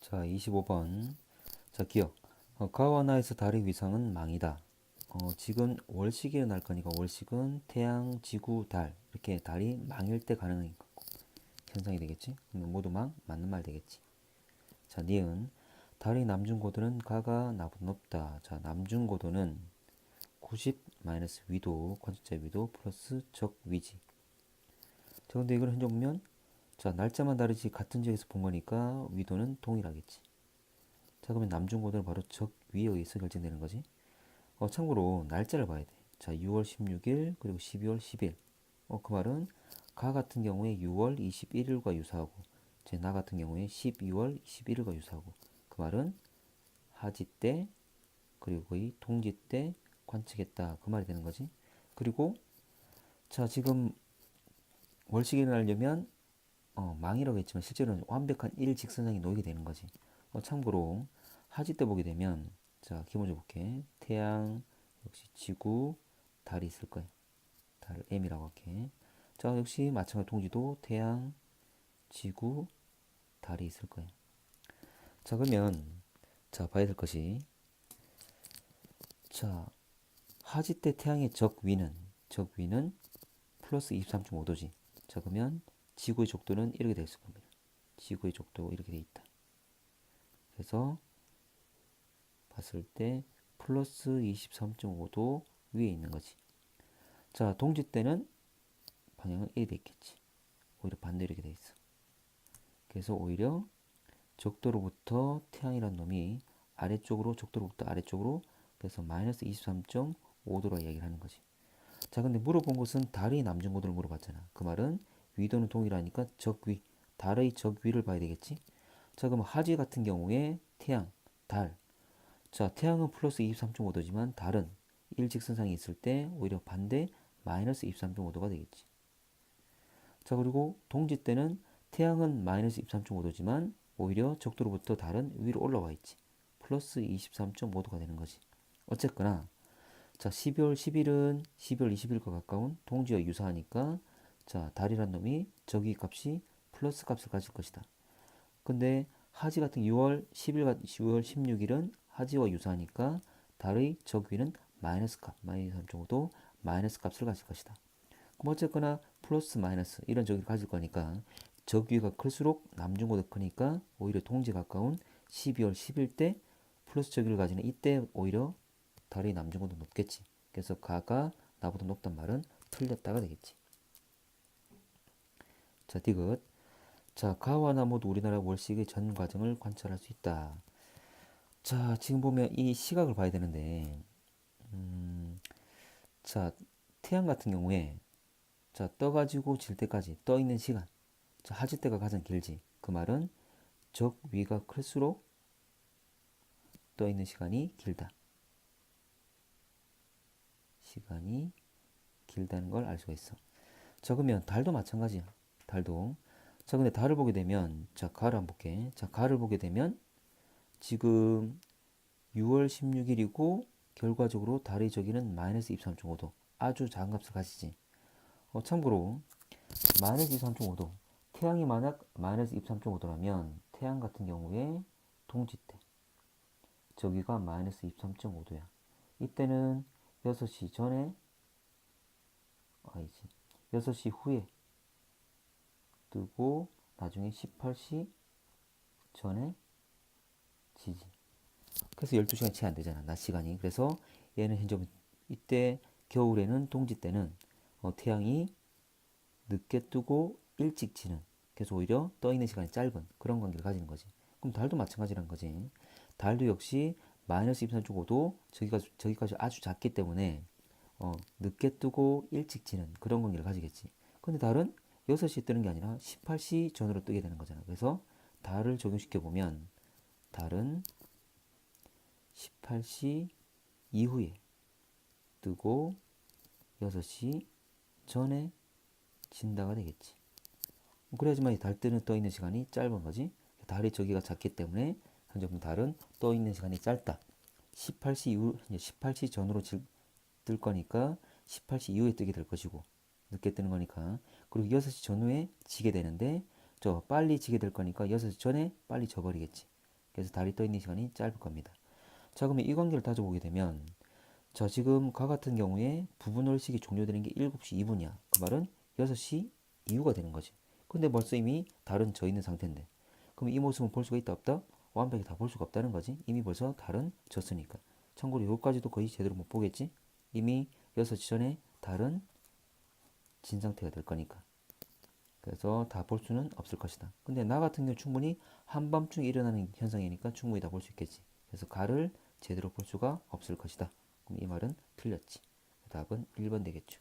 자, 25번. 자, 기억. 가와나에서 달의 위상은 망이다. 지금 월식이 일어날 거니까 월식은 태양, 지구, 달 이렇게 달이 망일 때 가능한 현상이 되겠지? 그러면 모두 맞는 말 되겠지. 자, 니은. 달의 남중고도는 가가 나보다 높다. 자, 남중고도는 90 마이너스 위도, 관측자 위도 플러스 적 위지. 자, 근데 이걸 현재 보면 자, 날짜만 다르지 같은 지역에서 본 거니까 위도는 동일하겠지. 자, 그러면 남중고도는 바로 적 위에 의해서 결정되는 거지. 참고로 날짜를 봐야 돼. 자, 6월 16일 그리고 12월 10일. 그 말은 가 같은 경우에 6월 21일과 유사하고 제 나 같은 경우에 12월 21일과 유사하고 그 말은 하지 때 그리고 거의 동지 때 관측했다 그 말이 되는 거지. 그리고 자, 지금 월식이 일어나려면 망이라고 했지만 실제로는 완벽한 일직선상에 놓이게 되는 거지. 참고로 하지 때 보게 되면 자, 기본적으로 볼게. 태양, 역시 지구, 달이 있을 거야. 달 M이라고 할게. 자, 역시 마찬가지 동지도 태양, 지구, 달이 있을 거야. 자, 그러면 자, 봐야 될 것이 자, 하지 때 태양의 적위는 플러스 23.5도지. 자, 그러면 지구의 적도는 이렇게 되어 있을 겁니다. 지구의 적도 이렇게 되어 있다. 그래서 봤을 때 플러스 23.5도 위에 있는 거지. 자, 동지 때는 방향은 이렇게 돼 있겠지. 오히려 반대로 이렇게 돼 있어. 그래서 오히려 적도로부터 태양이란 놈이 아래쪽으로 적도로부터 아래쪽으로 그래서 마이너스 23.5도라 이야기를 하는 거지. 자, 근데 물어본 것은 달의 남중고도를 물어봤잖아. 그 말은 위도는 동일하니까 적위, 달의 적위를 봐야 되겠지. 자, 그럼 하지 같은 경우에 태양, 달. 자, 태양은 플러스 23.5도지만 달은 일직선상에 있을 때 오히려 반대 마이너스 23.5도가 되겠지. 자, 그리고 동지 때는 태양은 마이너스 23.5도지만 오히려 적도로부터 달은 위로 올라와 있지. 플러스 23.5도가 되는 거지. 어쨌거나 자, 12월 10일은 12월 20일과 가까운 동지와 유사하니까 자, 달이란 놈이 저기 값이 플러스 값을 가질 것이다. 근데 하지 같은 6월 10일, 6월 16일은 하지와 유사하니까 달의 적위는 마이너스 값, 마이너스 3.5도 마이너스 값을 가질 것이다. 그럼 어쨌거나 플러스 마이너스 이런 적위를 가질 거니까 적위가 클수록 남중고도 크니까 오히려 동지 가까운 12월 10일 때 플러스 적위를 가지는 이때 오히려 달의 남중고도 높겠지. 그래서 가가 나보다 높단 말은 틀렸다가 되겠지. 자, 디귿. 자, 가와 나 모두 우리나라 월식의 전 과정을 관찰할 수 있다. 자, 지금 보면 이 시각을 봐야 되는데, 자, 태양 같은 경우에 자, 떠가지고 질 때까지 떠 있는 시간. 자, 하질 때가 가장 길지. 그 말은 적 위가 클수록 떠 있는 시간이 길다. 시간이 길다는 걸 알 수가 있어. 자, 그러면 달도 마찬가지야. 달도. 자, 근데 달을 보게 되면, 자, 가를 한번 볼게. 자, 가를 보게 되면 지금 6월 16일이고 결과적으로 달의 저기는 마이너스 23.5도. 아주 작은 값을 가지지. 참고로 마이너스 23.5도. 태양이 만약 마이너스 23.5도라면 태양 같은 경우에 동지 때 저기가 마이너스 23.5도야. 이때는 6시 전에 아니지 6시 후에 뜨고 나중에 18시 전에 지지. 그래서 12시간 채 안 되잖아. 낮 시간이. 그래서 얘는 현재 이때 겨울에는 동지 때는 태양이 늦게 뜨고 일찍 지는 그래서 오히려 떠 있는 시간이 짧은 그런 관계를 가지는 거지. 그럼 달도 마찬가지란 거지. 달도 역시 마이너스 23.5도 저기까지 아주 작기 때문에 늦게 뜨고 일찍 지는 그런 관계를 가지겠지. 근데 달은 6시 뜨는 게 아니라 18시 전으로 뜨게 되는 거잖아. 그래서 달을 적용시켜 보면 달은 18시 이후에 뜨고 6시 전에 진다가 되겠지. 그래야지만 달 뜨는 떠 있는 시간이 짧은 거지. 달의 저기가 작기 때문에 현재 달은 떠 있는 시간이 짧다. 18시 이후, 18시 전으로 뜰 거니까 18시 이후에 뜨게 될 것이고 늦게 뜨는 거니까 그리고 6시 전후에 지게 되는데 저 빨리 지게 될 거니까 6시 전에 빨리 져버리겠지. 그래서 달이 떠 있는 시간이 짧을 겁니다. 자, 그러면 이 관계를 따져보게 되면, 자, 지금 가 같은 경우에 부분월식이 종료되는 게 7시 2분이야. 그 말은 6시 이후가 되는 거지. 근데 벌써 이미 달은 져 있는 상태인데. 그럼 이 모습은 볼 수가 있다 없다? 완벽히 다 볼 수가 없다는 거지. 이미 벌써 달은 졌으니까. 참고로 여기까지도 거의 제대로 못 보겠지? 이미 6시 전에 달은 진 상태가 될 거니까. 그래서 다 볼 수는 없을 것이다. 근데 나 같은 경우 충분히 한밤중에 일어나는 현상이니까 충분히 다 볼 수 있겠지. 그래서 가를 제대로 볼 수가 없을 것이다. 그럼 이 말은 틀렸지. 답은 1번 되겠죠.